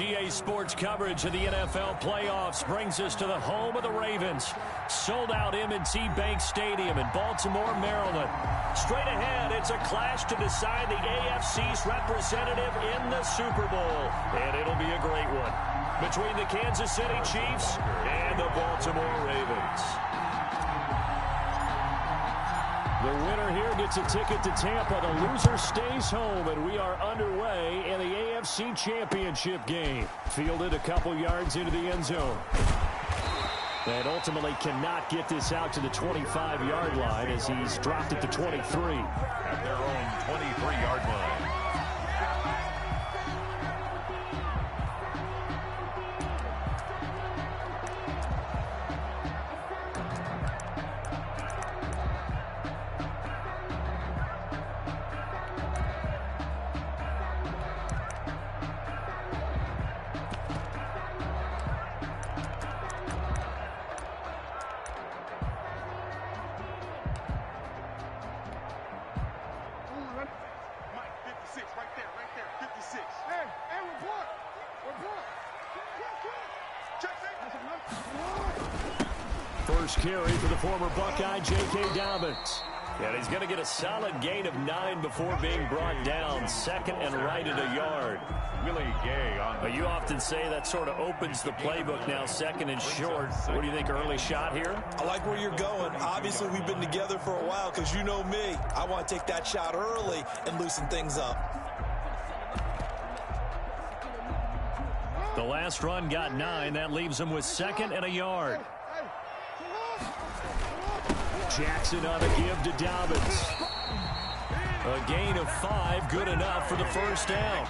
EA Sports coverage of the NFL playoffs brings us to the home of the Ravens. Sold out M&T Bank Stadium in Baltimore, Maryland. Straight ahead, it's a clash to decide the AFC's representative in the Super Bowl. And it'll be a great one between the Kansas City Chiefs and the Baltimore Ravens. The winner here gets a ticket to Tampa. The loser stays home, and we are underway in the AFC Championship game. Fielded a couple yards into the end zone. And ultimately cannot get this out to the 25-yard line as he's dropped at the 23. At their own 23-yard line. First carry for the former Buckeye, J.K. Dobbins. And he's going to get a solid gain of 9 before being brought down. Second and right at a yard. Willie Gay on. You often say that sort of opens the playbook now, second and short. What do you think, early shot here? I like where you're going. Obviously, we've been together for a while because you know me. I want to take that shot early and loosen things up. The last run got 9. That leaves him with second and a yard. Jackson on a give to Dobbins. A gain of 5, good enough for the first down.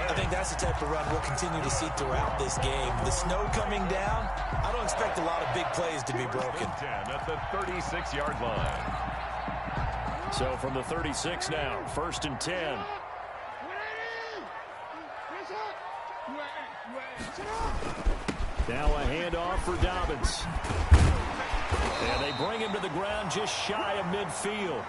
I think that's the type of run we'll continue to see throughout this game. The snow coming down, I don't expect a lot of big plays to be broken. 10 at the 36-yard line. So from the 36 now, first and 10. Now a handoff for Dobbins. And they bring him to the ground just shy of midfield.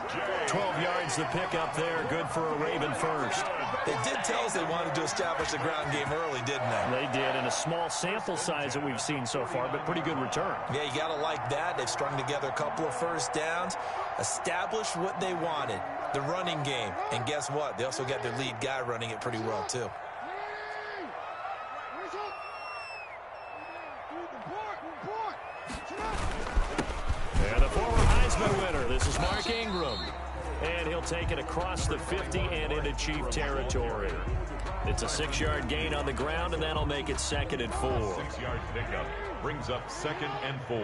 12 yards the pickup there. Good for a Raven first. They did tell us they wanted to establish the ground game early, didn't they? They did, in a small sample size that we've seen so far, but pretty good return. Yeah, you got to like that. They've strung together a couple of first downs, established what they wanted, the running game. And guess what? They also got their lead guy running it pretty well, too. And the former Heisman winner, this is Mark Ingram. And he'll take it across the 50 and into Chief territory. It's a 6-yard gain on the ground, and that'll make it second and 4. 6-yard pickup brings up second and 4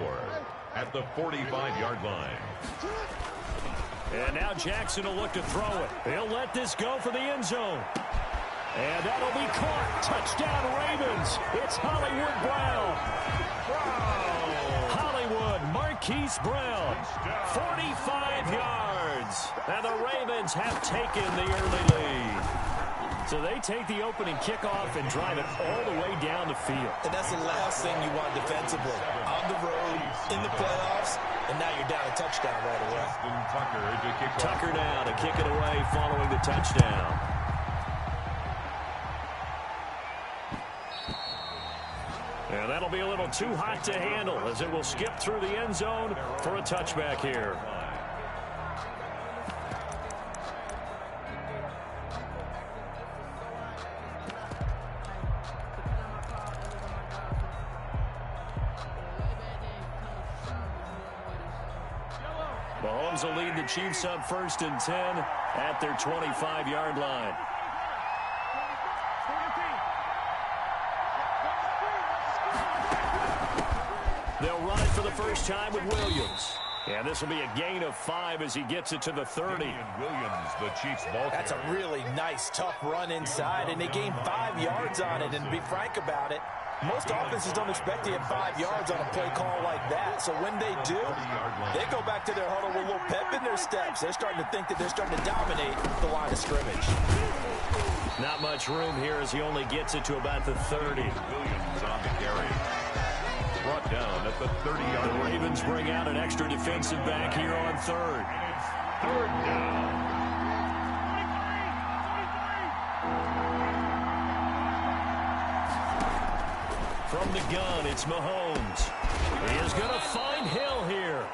at the 45-yard line. And now Jackson will look to throw it. He'll let this go for the end zone. And that'll be caught. Touchdown Ravens. It's Hollywood Brown. Hollywood Marquise Brown. 45 yards. And the Ravens have taken the early lead. So they take the opening kickoff and drive it all the way down the field. And that's the last thing you want defensively. On the road, in the playoffs, and now you're down a touchdown right away. Tucker now to kick it away following the touchdown. And that'll be a little too hot to handle as it will skip through the end zone for a touchback here. Mahomes will lead the Chiefs up first and 10 at their 25-yard line. They'll run it for the first time with Williams. And this will be a gain of 5 as he gets it to the 30. Williams, the Chiefs ball. That's a really nice, tough run inside, and they gained 5 yards on it. And to be frank about it, most offenses don't expect to get 5 yards on a play call like that. So when they do, they go back to their huddle with a little pep in their steps. They're starting to think that they're starting to dominate the line of scrimmage. Not much room here as he only gets it to about the 30. Williams on the carry. Brought down at the 30-yard line. The Ravens bring out an extra defensive back here on third. And it's third down. From the gun, it's Mahomes. He is going to find Hill here.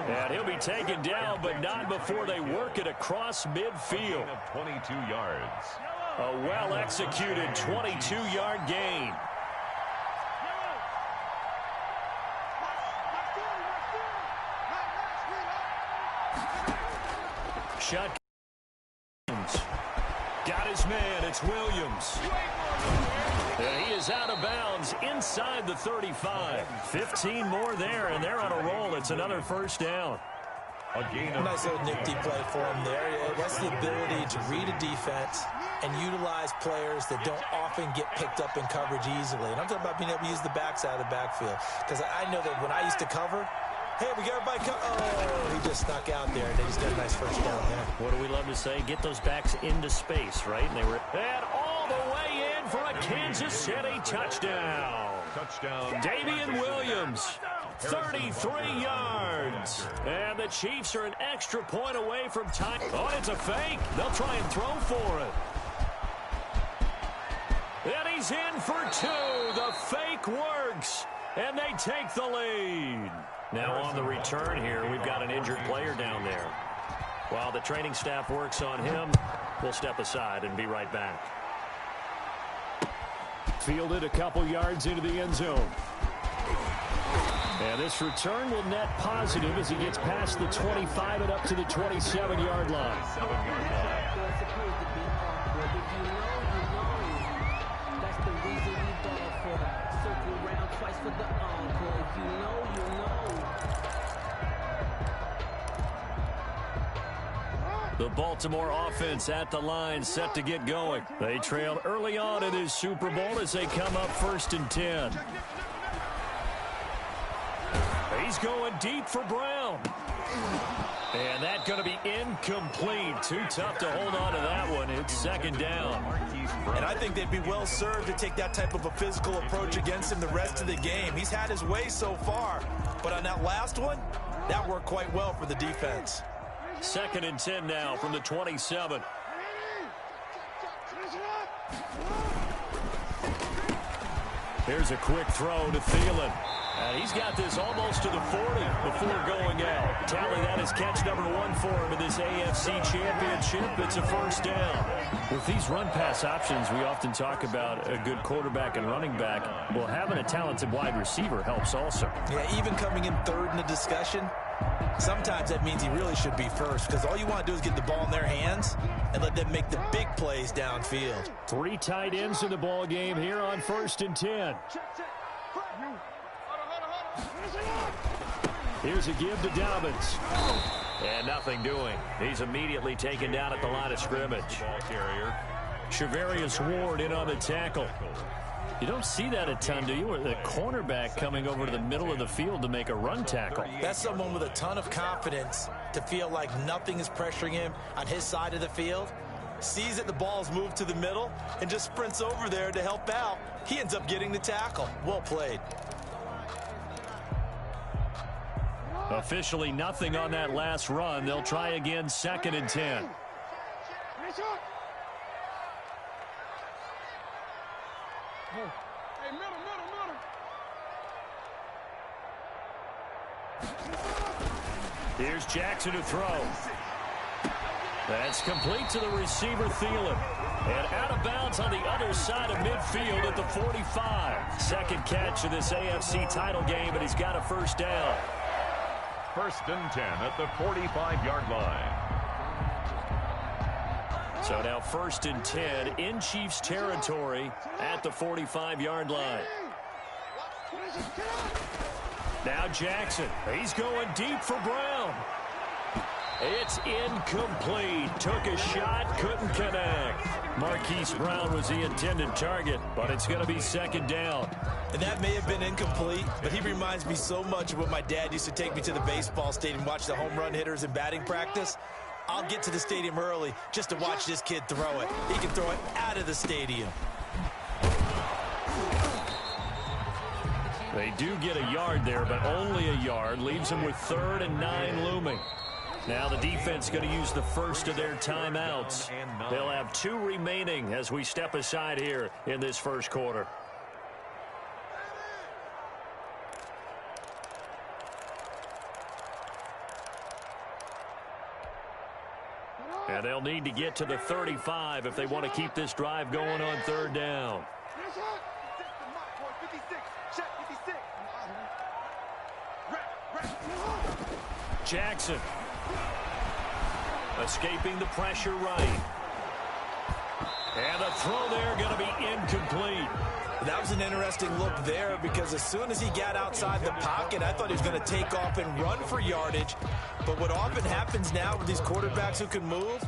And he'll be taken down, but not before they work it across midfield. 22 yards. A well-executed 22-yard gain. Shot. Got his man. It's Williams. And he is out of bounds inside the 35. 15 more there, and they're on a roll. It's another first down. A nice little nifty play for him there. That's the ability to read a defense and utilize players that don't often get picked up in coverage easily. And I'm talking about being able to use the backside of the backfield. Because I know that when I used to cover, hey, we got everybody oh, he just snuck out there, and he's got a nice first down there. What do we love to say? Get those backs into space, right? And they were all the way in for a Kansas City touchdown. Touchdown. Damian Williams, 33 yards. And the Chiefs are an extra point away from time. Oh, it's a fake. They'll try and throw for it. And he's in for two. The fake works. And they take the lead. Now on the return here, we've got an injured player down there. While the training staff works on him, we'll step aside and be right back. Fielded a couple yards into the end zone. And this return will net positive as he gets past the 25 and up to the 27-yard line. The Baltimore offense at the line, set to get going. They trailed early on in this Super Bowl as they come up 1st and 10. He's going deep for Brown. And that's going to be incomplete. Too tough to hold on to that one. It's 2nd down. And I think they'd be well served to take that type of a physical approach against him the rest of the game. He's had his way so far. But on that last one, that worked quite well for the defense. 2nd and 10 now from the 27. Here's a quick throw to Thielen. And he's got this almost to the 40 before going out. Tally that is catch number 1 for him in this AFC Championship. It's a 1st down. With these run-pass options, we often talk about a good quarterback and running back. Well, having a talented wide receiver helps also. Yeah, even coming in 3rd in the discussion, sometimes that means he really should be first, because all you want to do is get the ball in their hands and let them make the big plays downfield. 3 tight ends in the ball game here on 1st and 10. Here's a give to Dobbins. And nothing doing. He's immediately taken down at the line of scrimmage. Charvarius Ward in on the tackle. You don't see that a ton, do you? Or the cornerback coming over to the middle of the field to make a run tackle. That's someone with a ton of confidence to feel like nothing is pressuring him on his side of the field. Sees that the ball's moved to the middle and just sprints over there to help out. He ends up getting the tackle. Well played. Officially nothing on that last run. They'll try again 2nd and 10. Here's Jackson to throw. That's complete to the receiver, Thielen. And out of bounds on the other side of midfield at the 45. Second catch of this AFC title game, but he's got a 1st down. 1st and 10 at the 45-yard line. So now 1st and 10 in Chiefs territory at the 45-yard line. Now Jackson. He's going deep for Brown. It's incomplete. Took a shot, couldn't connect. Marquise Brown was the intended target, but it's going to be 2nd down. And that may have been incomplete, but he reminds me so much of when my dad used to take me to the baseball stadium and watch the home run hitters in batting practice. I'll get to the stadium early just to watch this kid throw it. He can throw it out of the stadium. They do get a yard there, but only a yard. Leaves them with 3rd and 9 looming. Now the defense going to use the first of their timeouts. They'll have 2 remaining as we step aside here in this first quarter. And they'll need to get to the 35 if they want to keep this drive going on third down. Jackson. Escaping the pressure right. And the throw there going to be incomplete. That was an interesting look there because as soon as he got outside the pocket, I thought he was going to take off and run for yardage. But what often happens now with these quarterbacks who can move,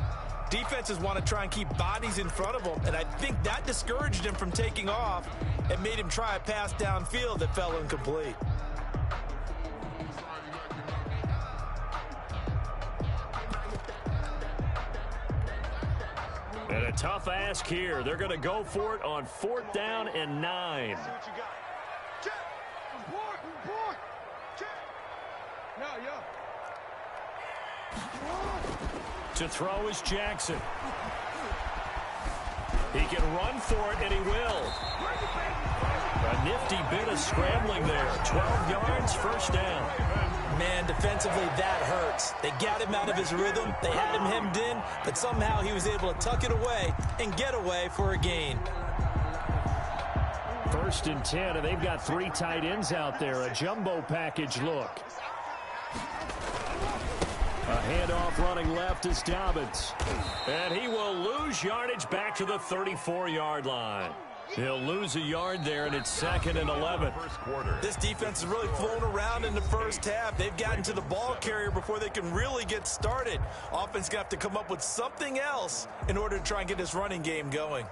defenses want to try and keep bodies in front of them. And I think that discouraged him from taking off and made him try a pass downfield that fell incomplete. And a tough ask here. They're going to go for it on 4th down and 9. To throw is Jackson. He can run for it, and he will. A nifty bit of scrambling there. 12 yards, 1st down. Man, defensively, that hurts. They got him out of his rhythm. They had him hemmed in, but somehow he was able to tuck it away and get away for a gain. 1st and 10, and they've got 3 tight ends out there. A jumbo package look. A handoff running left is Dobbins. And he will lose yardage back to the 34-yard line. He'll lose a yard there, and it's 2nd and 11. This defense has really flown around in the first half. They've gotten to the ball carrier before they can really get started. Offense going to have to come up with something else in order to try and get this running game going.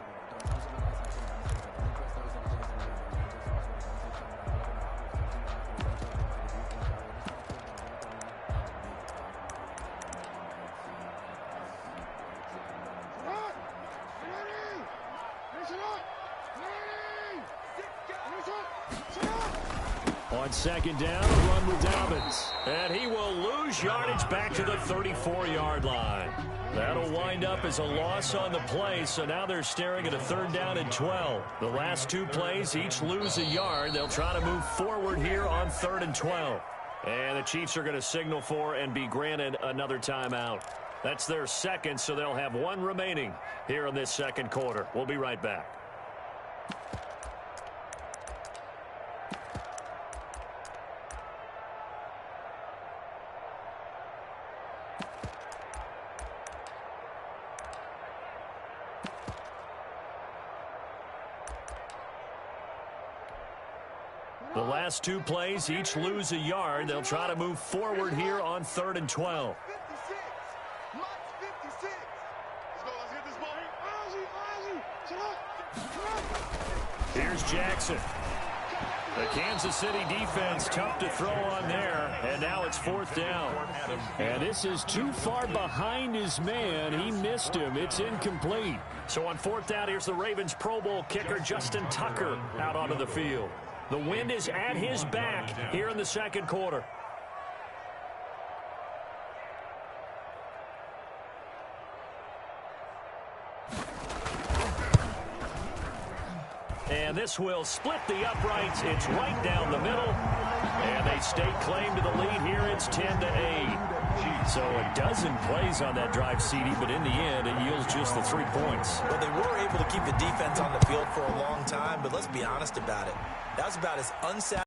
On 2nd down, a run with Dobbins. And he will lose yardage back to the 34-yard line. That'll wind up as a loss on the play, so now they're staring at a 3rd down and 12. The last 2 plays each lose a yard. They'll try to move forward here on 3rd and 12. And the Chiefs are going to signal for and be granted another timeout. That's their 2nd, so they'll have 1 remaining here in this 2nd quarter. We'll be right back. The last 2 plays each lose a yard. They'll try to move forward here on 3rd and 12. Here's Jackson. The Kansas City defense tough to throw on there, and now it's 4th down. And this is too far behind his man. He missed him. It's incomplete. So on 4th down, here's the Ravens Pro Bowl kicker Justin Tucker out onto the field. The wind is at his back here in the 2nd quarter. And this will split the uprights. It's right down the middle. And they stake claim to the lead here. It's 10-8. So a dozen plays on that drive, CD, but in the end, it yields just the 3 points. Well, they were able to keep the defense on the field for a long time, but let's be honest about it. That was about as unsatisfying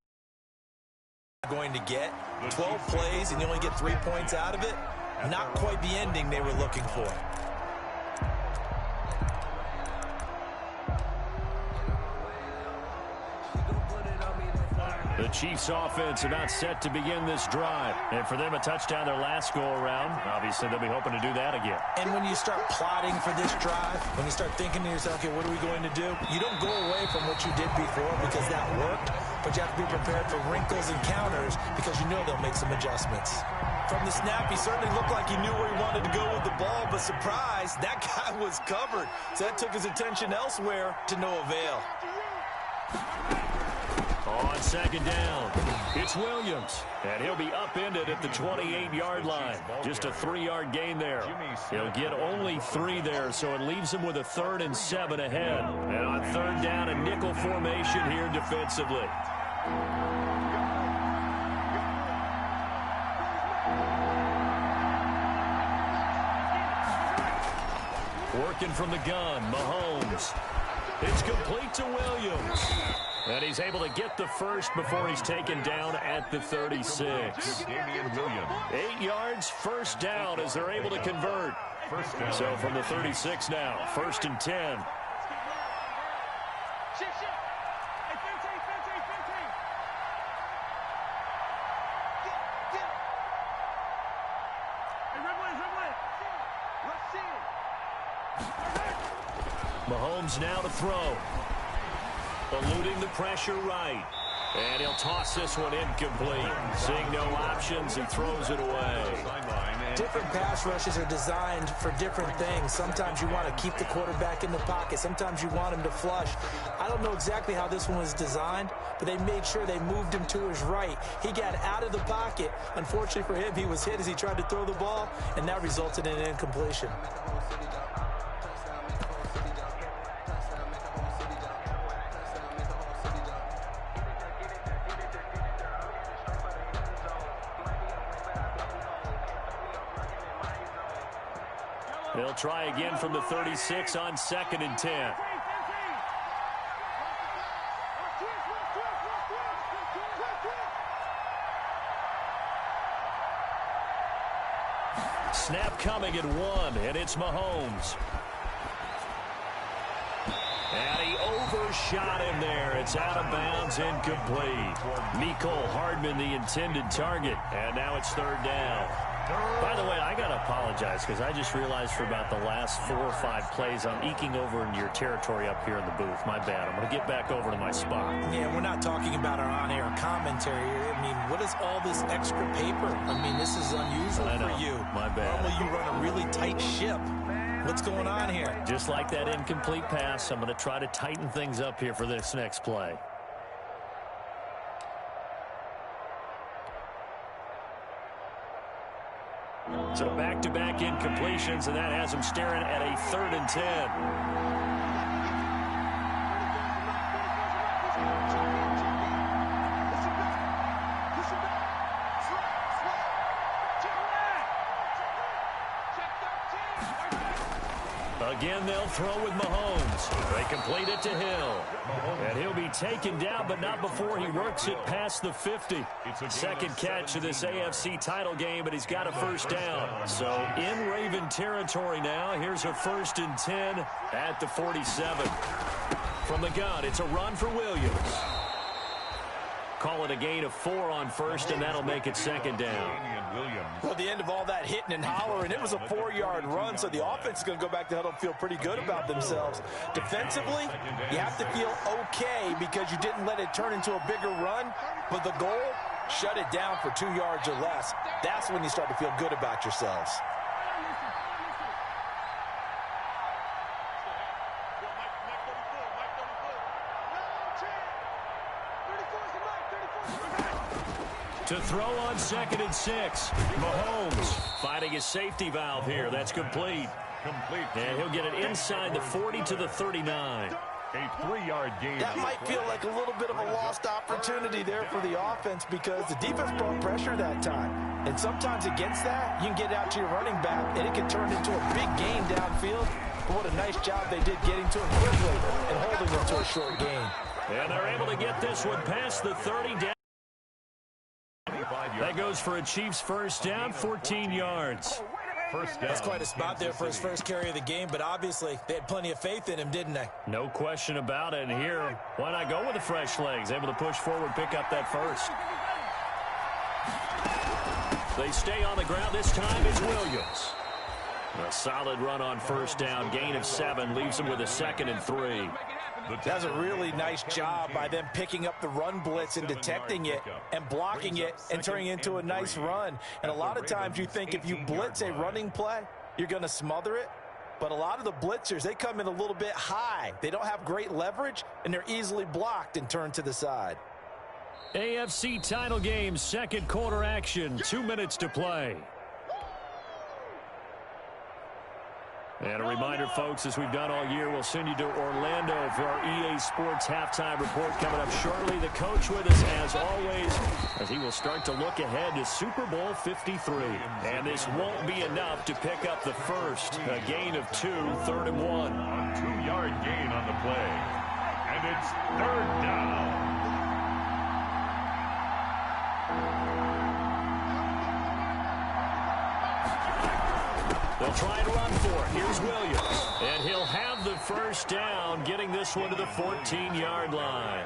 as going to get. 12 plays and you only get 3 points out of it. Not quite the ending they were looking for. The Chiefs offense about set to begin this drive. And for them, a touchdown their last go-around. Obviously, they'll be hoping to do that again. And when you start plotting for this drive, when you start thinking to yourself, okay, what are we going to do? You don't go away from what you did before because that worked, but you have to be prepared for wrinkles and counters because you know they'll make some adjustments. From the snap, he certainly looked like he knew where he wanted to go with the ball, but surprise, that guy was covered. So that took his attention elsewhere to no avail. On 2nd down, it's Williams, and he'll be upended at the 28-yard line. Just a 3-yard gain there. He'll get only 3 there, so it leaves him with a 3rd and 7 ahead. And on 3rd down, a nickel formation here defensively. Working from the gun, Mahomes. It's complete to Williams. And he's able to get the first before he's taken down at the 36. 8 yards, first down as they're able to convert. So from the 36 now, 1st and 10. Mahomes now to throw. Eluding the pressure right. And he'll toss this one incomplete. Seeing no options, he throws it away. Different pass rushes are designed for different things. Sometimes you want to keep the quarterback in the pocket. Sometimes you want him to flush. I don't know exactly how this one was designed, but they made sure they moved him to his right. He got out of the pocket. Unfortunately for him, he was hit as he tried to throw the ball, and that resulted in an incompletion. They'll try again from the 36 on 2nd and 10. Snap coming at 1, and it's Mahomes. And he overshot him there. It's out of bounds, incomplete. Mecole Hardman, the intended target, and now it's 3rd down. By the way, I got to apologize because I just realized for about the last 4 or 5 plays, I'm eking over into your territory up here in the booth. My bad. I'm going to get back over to my spot. Yeah, we're not talking about our on-air commentary here. I mean, what is all this extra paper? I mean, this is unusual for you. My bad. Normally you run a really tight ship. What's going on here? Just like that incomplete pass, I'm going to try to tighten things up here for this next play. So back-to-back incompletions, and that has him staring at a 3rd and 10. Again, they'll throw with Mahomes. They complete it to Hill. And he'll be taken down, but not before he works it past the 50. Second catch of this AFC title game, but he's got a first down. So in Raven territory now. Here's a 1st and 10 at the 47. From the gun, it's a run for Williams. Call it a gain of 4 on 1st, and that'll make it 2nd down. Well, the end of all that hitting and hollering, it was a 4-yard run, so the offense is going to go back to huddle and feel pretty good about themselves. Defensively, you have to feel okay because you didn't let it turn into a bigger run, but the goal, shut it down for 2 yards or less. That's when you start to feel good about yourselves. To throw on 2nd and 6. Mahomes finding his safety valve here. That's complete. And he'll get it inside the 40 to the 39. A 3-yard gain. That might feel like a little bit of a lost opportunity there for the offense because the defense brought pressure that time. And sometimes against that, you can get out to your running back, and it can turn into a big gain downfield. But what a nice job they did getting to him quickly and holding him to a short gain. And they're able to get this one past the 30 down. That goes for a Chiefs first down, 14 yards. That's quite a spot there for his first carry of the game, but obviously they had plenty of faith in him, didn't they? No question about it. And here, why not go with the fresh legs? Able to push forward, pick up that first. They stay on the ground. This time it's Williams. A solid run on first down. Gain of 7 leaves him with a 2nd and 3. That's a really nice job by them picking up the run blitz and detecting it and blocking it and turning it into a nice run. And a lot of times you think if you blitz a running play, you're going to smother it. But a lot of the blitzers, they come in a little bit high. They don't have great leverage, and they're easily blocked and turned to the side. AFC title game, 2nd quarter action, 2 minutes to play. And a reminder, folks, as we've done all year, we'll send you to Orlando for our EA Sports halftime report coming up shortly. The coach with us, as always, as he will start to look ahead to Super Bowl 53. And this won't be enough to pick up the first. A gain of 2, 3rd and 1. A 2-yard gain on the play. And it's 3rd down. They'll try and run for it. Here's Williams. And he'll have the first down, getting this one to the 14-yard line.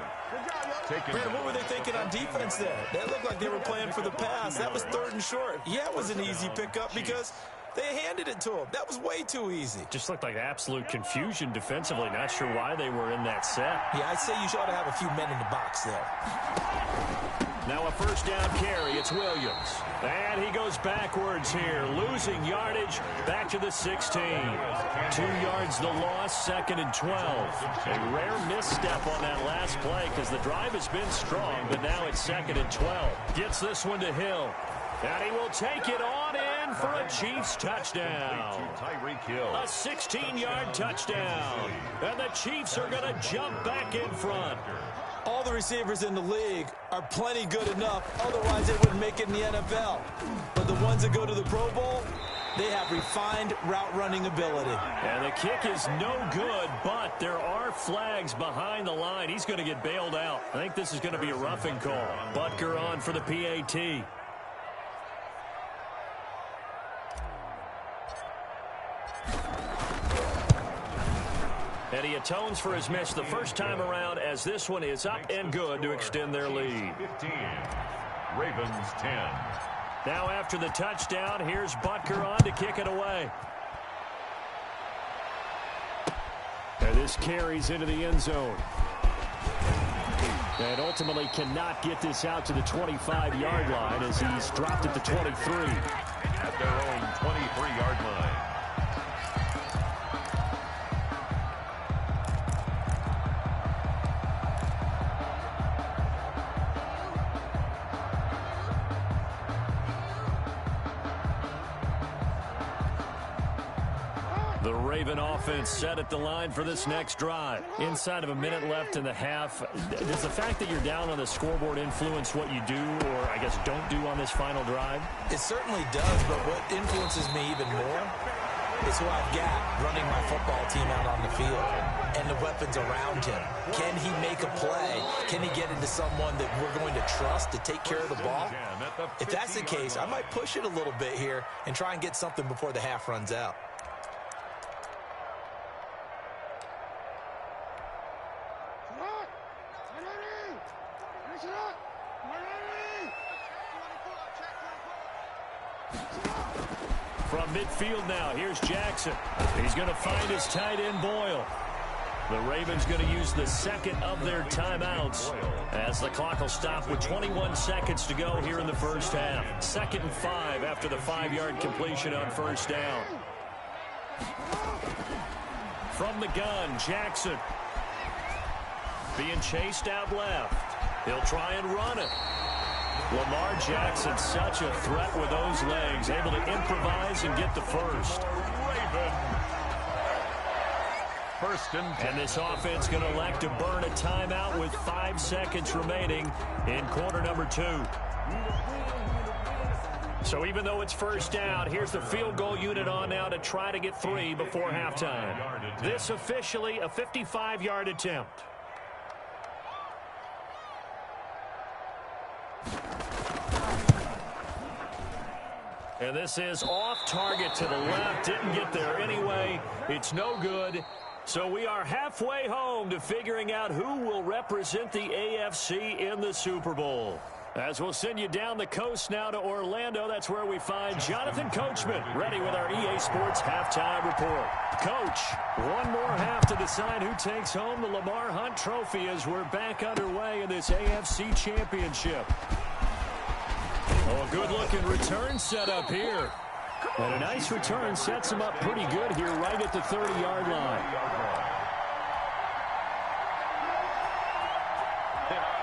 Brandon, what were they thinking on defense there? That looked like they were playing for the pass. That was 3rd and short. Yeah, it was an easy pickup because they handed it to him. That was way too easy. Just looked like absolute confusion defensively. Not sure why they were in that set. Yeah, I'd say you ought to have a few men in the box there. Now a first down carry. It's Williams. And he goes backwards here, losing yardage back to the 16. 2 yards the loss, 2nd and 12. A rare misstep on that last play because the drive has been strong, but now it's 2nd and 12. Gets this one to Hill. And he will take it on in for a Chiefs touchdown. A 16-yard touchdown. And the Chiefs are going to jump back in front. All the receivers in the league are plenty good enough. Otherwise, they wouldn't make it in the NFL. But the ones that go to the Pro Bowl, they have refined route running ability. And the kick is no good, but there are flags behind the line. He's going to get bailed out. I think this is going to be a roughing call. Butker on for the PAT. And he atones for his miss the first time around as this one is up and good to extend their lead. 15. Ravens 10. Now after the touchdown, here's Butker on to kick it away. And this carries into the end zone. And ultimately cannot get this out to the 25-yard line as he's dropped at the 23. At their own 23-yard line. The Raven offense set at the line for this next drive. Inside of a minute left in the half, does the fact that you're down on the scoreboard influence what you do or, I guess, don't do on this final drive? It certainly does, but what influences me even more is who I've got running my football team out on the field and the weapons around him. Can he make a play? Can he get into someone that we're going to trust to take care of the ball? If that's the case, I might push it a little bit here and try and get something before the half runs out. From midfield now, here's Jackson. He's going to find his tight end, Boyle. The Ravens going to use the second of their timeouts as the clock will stop with 21 seconds to go here in the first half. 2nd and 5 after the 5-yard completion on first down. From the gun, Jackson. Being chased out left. He'll try and run it. Lamar Jackson, such a threat with those legs, able to improvise and get the first. First and 10. And this offense going to elect to burn a timeout with 5 seconds remaining in quarter number 2. So even though it's first down, here's the field goal unit on now to try to get 3 before halftime. This officially a 55-yard attempt. And this is off target to the left. Didn't get there anyway. It's no good. So we are halfway home to figuring out who will represent the AFC in the Super Bowl. As we'll send you down the coast now to Orlando, that's where we find Jonathan Coachman, ready with our EA Sports halftime report. Coach, one more half to decide who takes home the Lamar Hunt Trophy as we're back underway in this AFC Championship. Oh, a good-looking return set up here. And a nice return sets him up pretty good here right at the 30-yard line.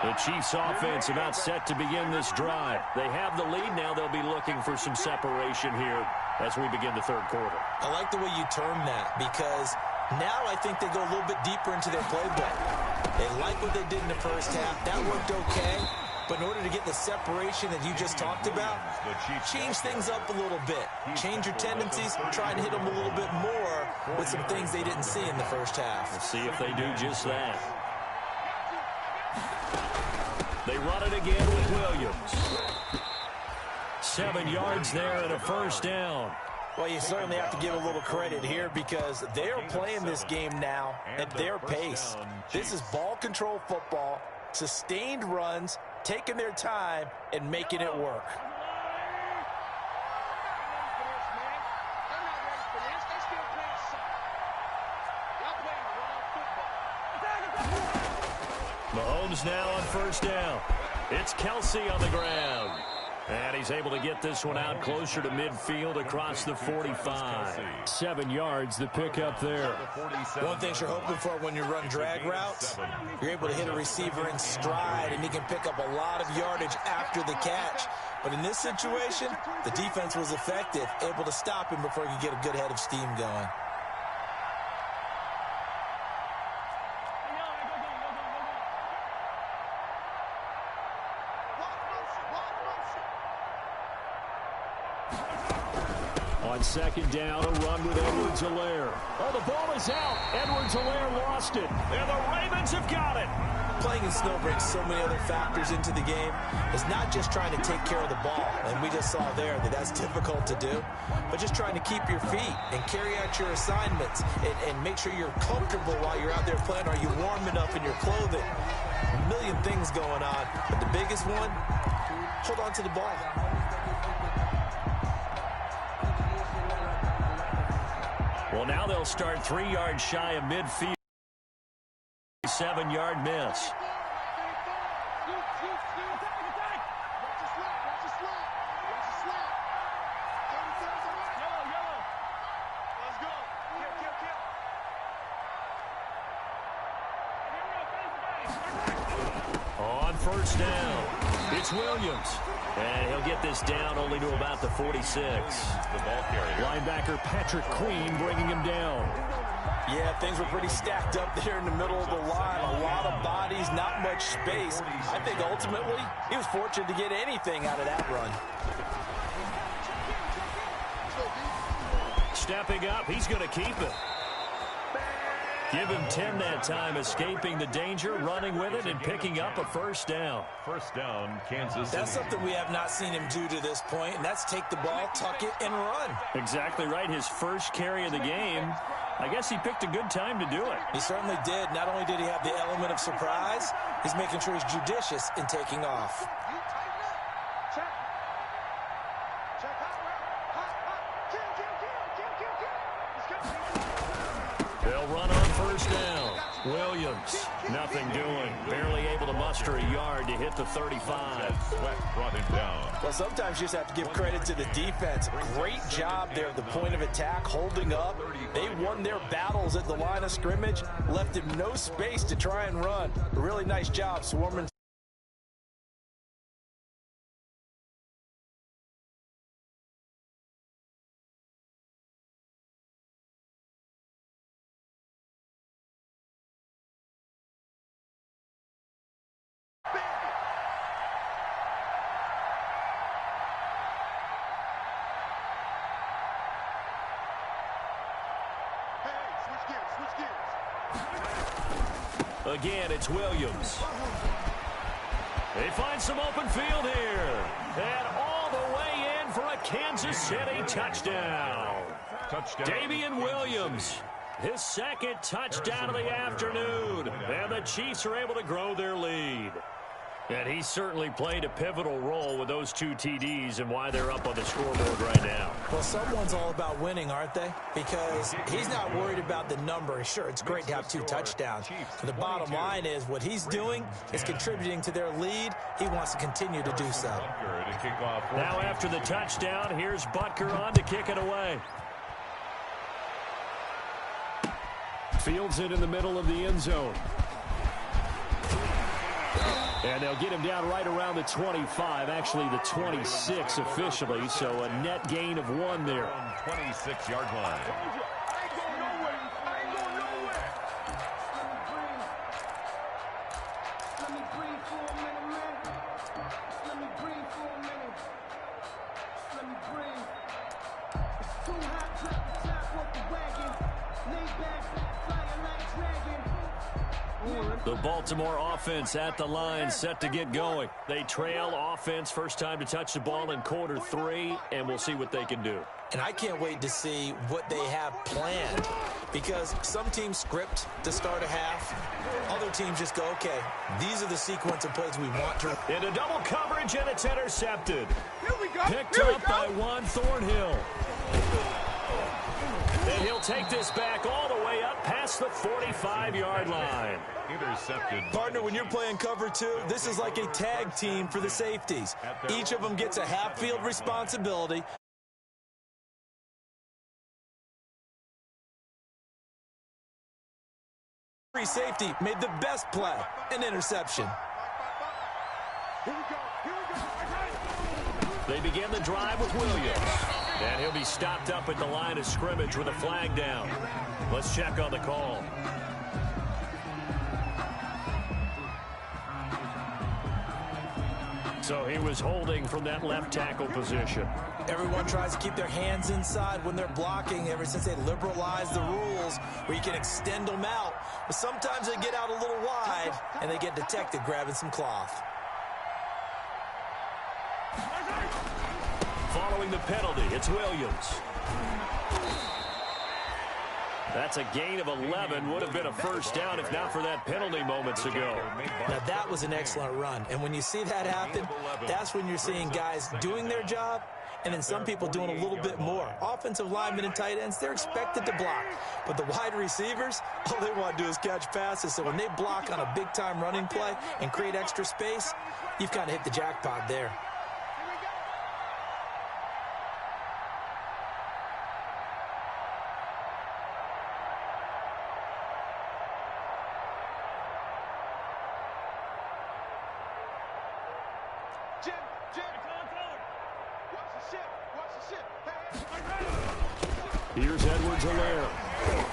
The Chiefs offense about set to begin this drive. They have the lead now. They'll be looking for some separation here. as we begin the third quarter. I like the way you term that, because now I think they go a little bit deeper into their playbook. They like what they did in the first half. That worked okay. But in order to get the separation that you just talked about, change things up a little bit. Change your tendencies, try and hit them a little bit more with some things they didn't see in the first half. We'll see if they do just that. They run it again with Williams. 7 yards there and a first down. Well, you certainly have to give a little credit here because they're playing this game now at their pace. This is ball control football, sustained runs, taking their time and making it work. Mahomes now on first down. It's Kelsey on the ground. And he's able to get this one out closer to midfield across the 45. 7 yards, the pickup there. One thing you're hoping for when you run drag routes, you're able to hit a receiver in stride, and he can pick up a lot of yardage after the catch. But in this situation, the defense was effective, able to stop him before he could get a good head of steam going. On second down, a run with Edwards-Helaire. Oh, the ball is out. Edwards-Helaire lost it. And the Ravens have got it. Playing in snow brings so many other factors into the game. It's not just trying to take care of the ball, and we just saw there that that's difficult to do, but just trying to keep your feet and carry out your assignments and make sure you're comfortable while you're out there playing. Are you warm enough in your clothing? A million things going on, but the biggest one, hold on to the ball. Well, now they'll start 3 yards shy of midfield. 7-yard miss. On first down, it's Williams. And he'll get this down only to about the 46. The ball carrier. Linebacker Patrick Queen bringing him down. Yeah, things were pretty stacked up there in the middle of the line. A lot of bodies, not much space. I think ultimately he was fortunate to get anything out of that run. Stepping up, he's going to keep it. Give him 10 that time, escaping the danger, running with it, and picking up a first down. First down, Kansas City. That's something we have not seen him do to this point, and that's take the ball, tuck it, and run. Exactly right. His first carry of the game. I guess he picked a good time to do it. He certainly did. Not only did he have the element of surprise, he's making sure he's judicious in taking off. They'll run on first down. Williams, nothing doing. Barely able to muster a yard to hit the 35. Sweat brought him down. Well, sometimes you just have to give credit to the defense. Great job there at the point of attack, holding up. They won their battles at the line of scrimmage, left him no space to try and run. A really nice job swarming. Again, it's Williams. They find some open field here. And all the way in for a Kansas City touchdown. Damian Williams, his second touchdown of the afternoon. And the Chiefs are able to grow their lead. And he certainly played a pivotal role with those 2 TDs and why they're up on the scoreboard right now. Well, someone's all about winning, aren't they? Because he's not worried about the number. Sure, it's great to have 2 touchdowns. But the bottom line is what he's doing is contributing to their lead. He wants to continue to do so. Now after the touchdown, here's Butker on to kick it away. Fields it in the middle of the end zone. And they'll get him down right around the 25, actually the 26 officially, so a net gain of 1 there. 26-yard line. The Baltimore offense at the line, set to get going. They trail offense, first time to touch the ball in quarter 3, and we'll see what they can do. And I can't wait to see what they have planned, because some teams script to start a half. Other teams just go, okay, these are the sequence of plays we want to. Into double coverage, and it's intercepted. Here we go. Picked up by Juan Thornhill. And he'll take this back all the way up past the 45-yard line. Intercepted. Partner, when you're playing cover 2, this is like a tag team for the safeties. Each of them gets a half-field responsibility. Free safety made the best play, an interception. They begin the drive with Williams. And he'll be stopped up at the line of scrimmage with a flag down. Let's check on the call. So he was holding from that left tackle position. Everyone tries to keep their hands inside when they're blocking ever since they liberalized the rules where you can extend them out. But sometimes they get out a little wide and they get detected grabbing some cloth. Following the penalty, it's Williams. That's a gain of 11. Would have been a first down if not for that penalty moments ago. Now, that was an excellent run. And when you see that happen, that's when you're seeing guys doing their job and then some people doing a little bit more. Offensive linemen and tight ends, they're expected to block. But the wide receivers, all they want to do is catch passes. So when they block on a big-time running play and create extra space, you've kind of hit the jackpot there. Here's Edwards-Helaire.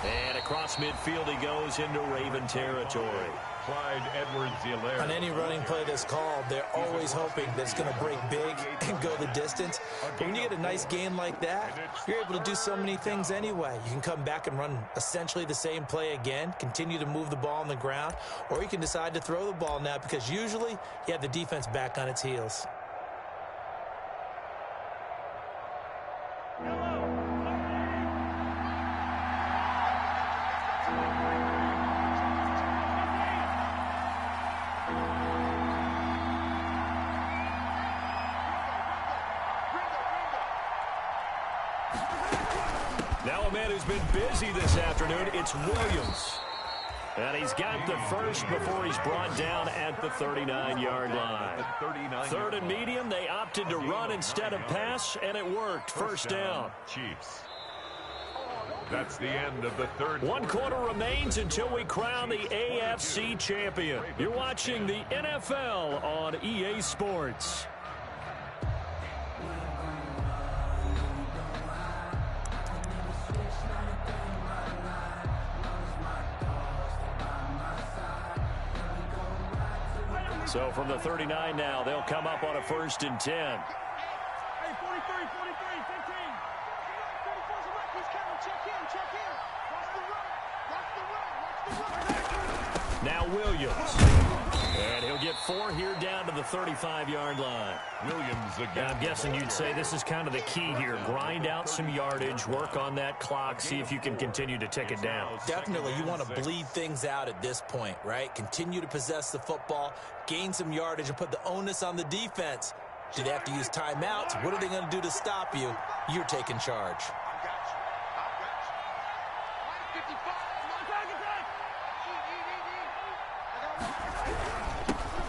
And across midfield he goes into Raven territory. Clyde Edwards-Helaire. On any running play that's called, they're always hoping that it's going to break big and go the distance. But when you get a nice gain like that, you're able to do so many things anyway. You can come back and run essentially the same play again, continue to move the ball on the ground, or you can decide to throw the ball now because usually you have the defense back on its heels. Now a man who's been busy this afternoon, it's Williams. And he's got the first before he's brought down at the 39-yard line. Third and medium, they opted to run instead of pass, and it worked. First down. Chiefs. That's the end of the third. 1 quarter remains until we crown the AFC champion. You're watching the NFL on EA Sports. So from the 39 now, they'll come up on a 1st and 10. Hey, 43, 15. Check in. Watch the run. Now Williams. And he'll get 4 here down to the 35-yard line. Williams again. And I'm guessing you'd say this is kind of the key here. Grind out some yardage, work on that clock, see if you can continue to tick it down. Definitely, you want to bleed things out at this point, right? Continue to possess the football, gain some yardage, and put the onus on the defense. Do they have to use timeouts? What are they going to do to stop you? You're taking charge.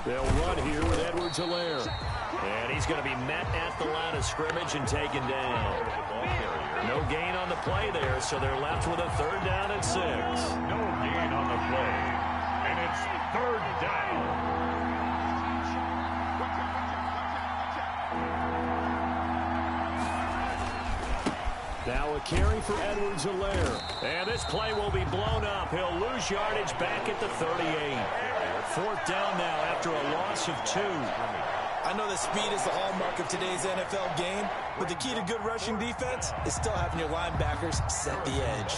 They'll run here with Edwards-Helaire. And he's going to be met at the line of scrimmage and taken down. No gain on the play there, so they're left with a 3rd down and 6. No gain on the play. And it's 3rd down. Now a carry for Edwards-Helaire. And this play will be blown up. He'll lose yardage back at the 38. Fourth down now after a loss of 2. I know that speed is the hallmark of today's NFL game, but the key to good rushing defense is still having your linebackers set the edge.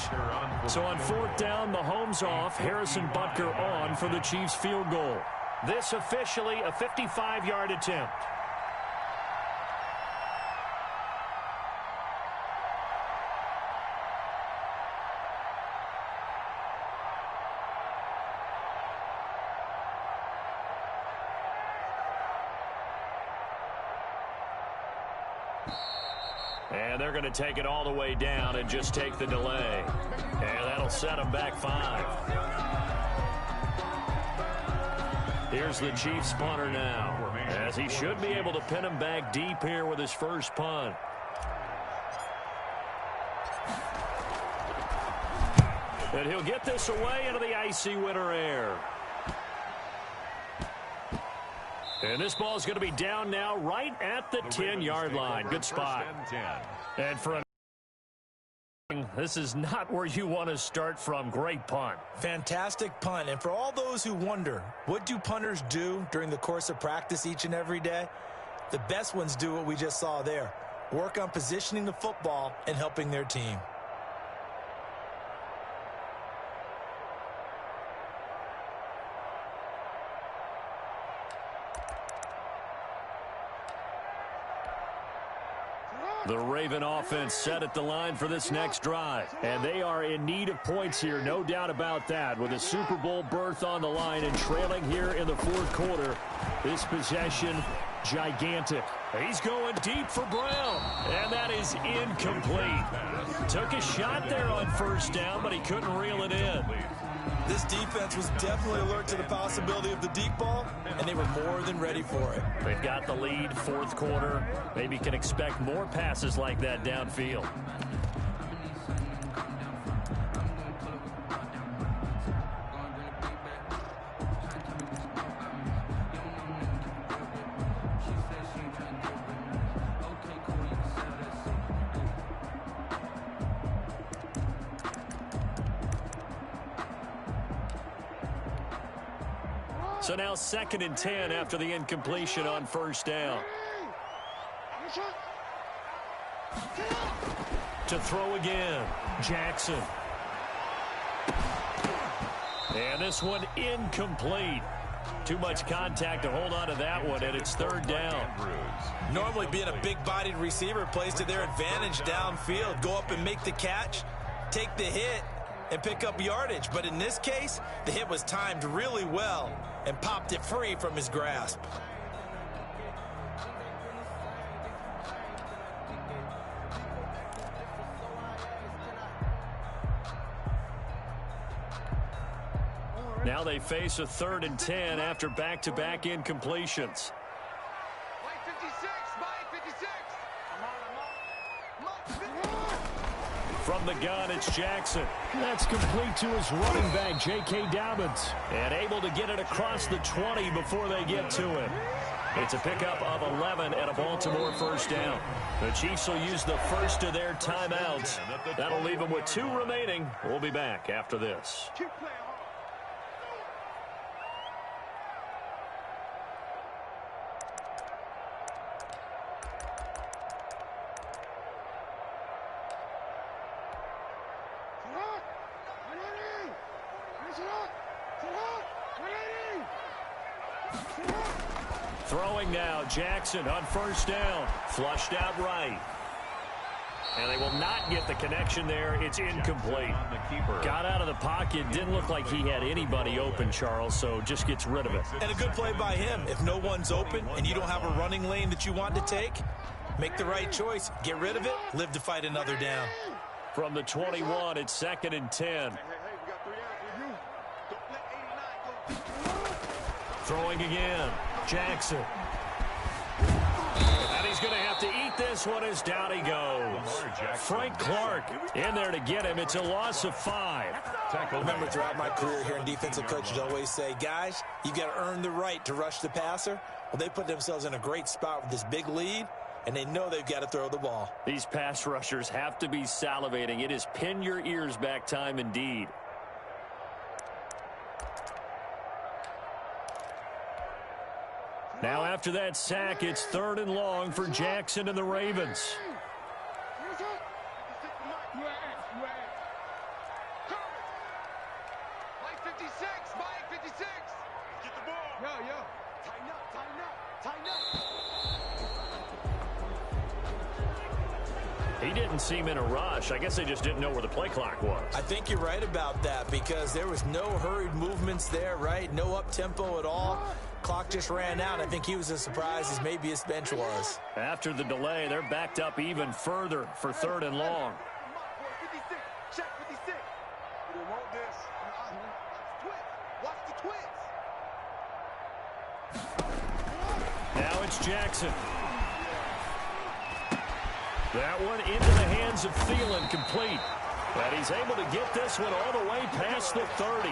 So on fourth down, Mahomes off, Harrison Butker on for the Chiefs field goal. This officially a 55-yard attempt. And they're going to take it all the way down and just take the delay. And that'll set them back 5. Here's the Chiefs punter now, as he should be able to pin him back deep here with his first punt. And he'll get this away into the icy winter air. And this ball is going to be down now right at the 10-yard line. Good spot. And for this is not where you want to start from. Great punt. Fantastic punt. And for all those who wonder, what do punters do during the course of practice each and every day? The best ones do what we just saw there. Work on positioning the football and helping their team. The Raven offense set at the line for this next drive. And they are in need of points here, no doubt about that. With a Super Bowl berth on the line and trailing here in the fourth quarter. This possession, gigantic. He's going deep for Brown. And that is incomplete. Took a shot there on first down, but he couldn't reel it in. This defense was definitely alert to the possibility of the deep ball, and they were more than ready for it. They've got the lead, fourth quarter. Maybe can expect more passes like that downfield. So now 2nd and 10 after the incompletion on first down. To throw again, Jackson. And this one incomplete. Too much contact to hold on to that one, and it's 3rd down. Normally being a big-bodied receiver plays to their advantage downfield. Go up and make the catch, take the hit, and pick up yardage. But in this case, the hit was timed really well and popped it free from his grasp. Now they face a 3rd and 10 after back-to-back incompletions. From the gun, it's Jackson. That's complete to his running back, J.K. Dobbins. And able to get it across the 20 before they get to it. It's a pickup of 11 and a Baltimore first down. The Chiefs will use the first of their timeouts. That'll leave them with 2 remaining. We'll be back after this. Throwing now, Jackson on first down. Flushed out right. And they will not get the connection there. It's incomplete. Got out of the pocket. Didn't look like he had anybody open, Charles, so just gets rid of it. And a good play by him. If no one's open and you don't have a running lane that you want to take, make the right choice. Get rid of it. Live to fight another down. From the 21, it's 2nd and 10. Throwing again. Jackson. And he's going to have to eat this one as down he goes. Frank Clark in there to get him. It's a loss of 5. Remember, throughout my career here in defensive coaches always say, guys, you got to earn the right to rush the passer. Well, they put themselves in a great spot with this big lead, and they know they've got to throw the ball. These pass rushers have to be salivating. It is pin your ears back time indeed. Now after that sack, it's 3rd and long for Jackson and the Ravens. He didn't seem in a rush. I guess they just didn't know where the play clock was. I think you're right about that because there was no hurried movements there, right? No up-tempo at all. Clock just ran out. I think he was as surprised as maybe his bench was. After the delay, they're backed up even further for 3rd and long. Now it's Jackson. That one into the hands of Thielen, complete. But he's able to get this one all the way past the 30.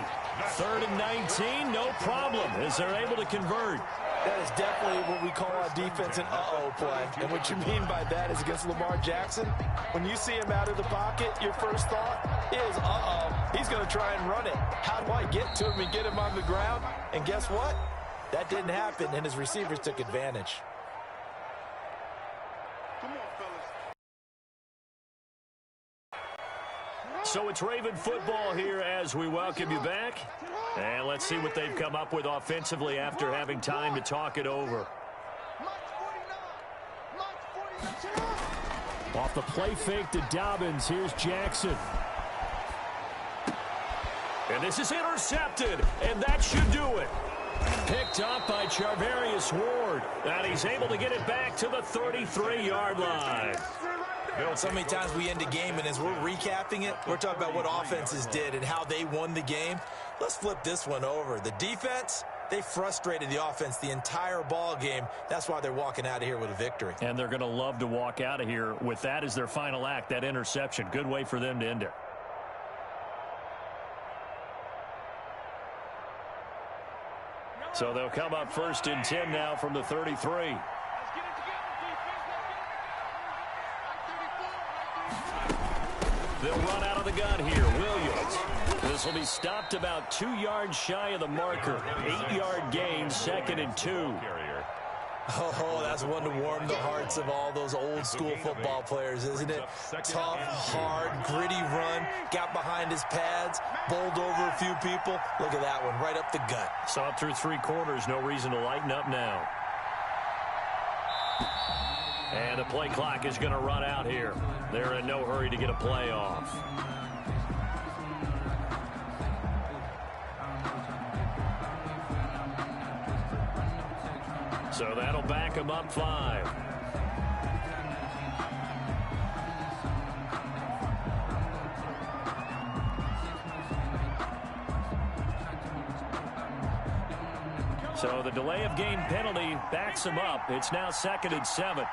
3rd and 19, no problem, as they're able to convert. That is definitely what we call a defense an uh-oh play. And what you mean by that is against Lamar Jackson, when you see him out of the pocket, your first thought is, uh-oh, he's going to try and run it. How do I get to him and get him on the ground? And guess what? That didn't happen, and his receivers took advantage. So it's Raven football here as we welcome you back. And let's see what they've come up with offensively after having time to talk it over. Off the play fake to Dobbins, here's Jackson. And this is intercepted, and that should do it. Picked up by Charvarius Ward. And he's able to get it back to the 33-yard line. So many times we end a game, and as we're recapping it, we're talking about what offenses did and how they won the game. Let's flip this one over. The defense, they frustrated the offense the entire ball game. That's why they're walking out of here with a victory. And they're going to love to walk out of here with that as their final act, that interception. Good way for them to end it. So they'll come up 1st and 10 now from the 33. They'll run out of the gun here. Williams. This will be stopped about 2 yards shy of the marker. 8-yard gain, 2nd and 2. Oh, that's one to warm the hearts of all those old school football players, isn't it? Tough, hard, gritty run. Got behind his pads, bowled over a few people. Look at that one, right up the gut. Saw it through 3 quarters. No reason to lighten up now. And the play clock is going to run out here. They're in no hurry to get a play off. So that'll back them up 5. So the delay of game penalty backs them up. It's now 2nd and 7.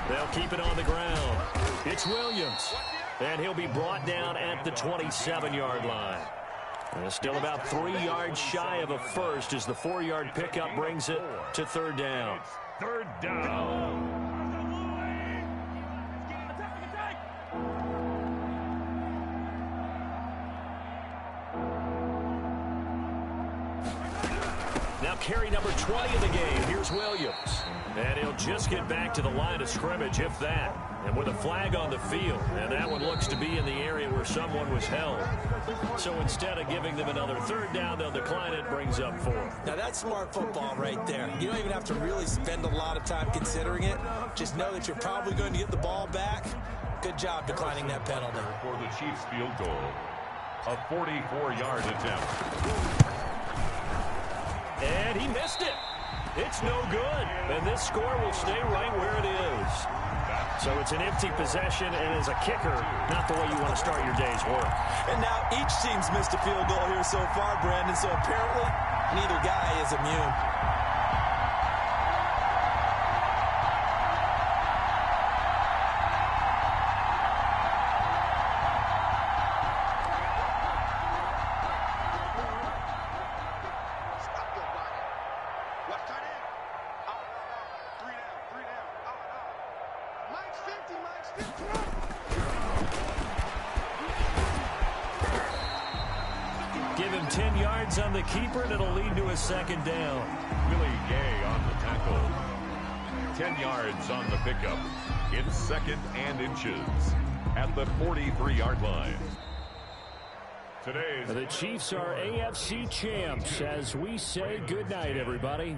They'll keep it on the ground. It's Williams. And he'll be brought down at the 27-yard line. And still about 3 yards shy of a first as the 4-yard pickup brings it to 3rd down. 3rd down. Now carry number 20 of the game. Here's Williams. And he'll just get back to the line of scrimmage, if that. And with a flag on the field. And that one looks to be in the area where someone was held. So instead of giving them another 3rd down, they'll decline it. Brings up 4. Now that's smart football right there. You don't even have to really spend a lot of time considering it. Just know that you're probably going to get the ball back. Good job declining that penalty. For the Chiefs field goal. A 44-yard attempt. And he missed it. It's no good. And this score will stay right where it is. So it's an empty possession, and as a kicker, not the way you want to start your day's work. And now each team's missed a field goal here so far, Brandon, so apparently neither guy is immune. gain 10 yards on the keeper, and it'll lead to a second down. Willie Gay on the tackle. 10 yards on the pickup. It's second and inches at the 43-yard line. The Chiefs are AFC champs as we say goodnight, everybody.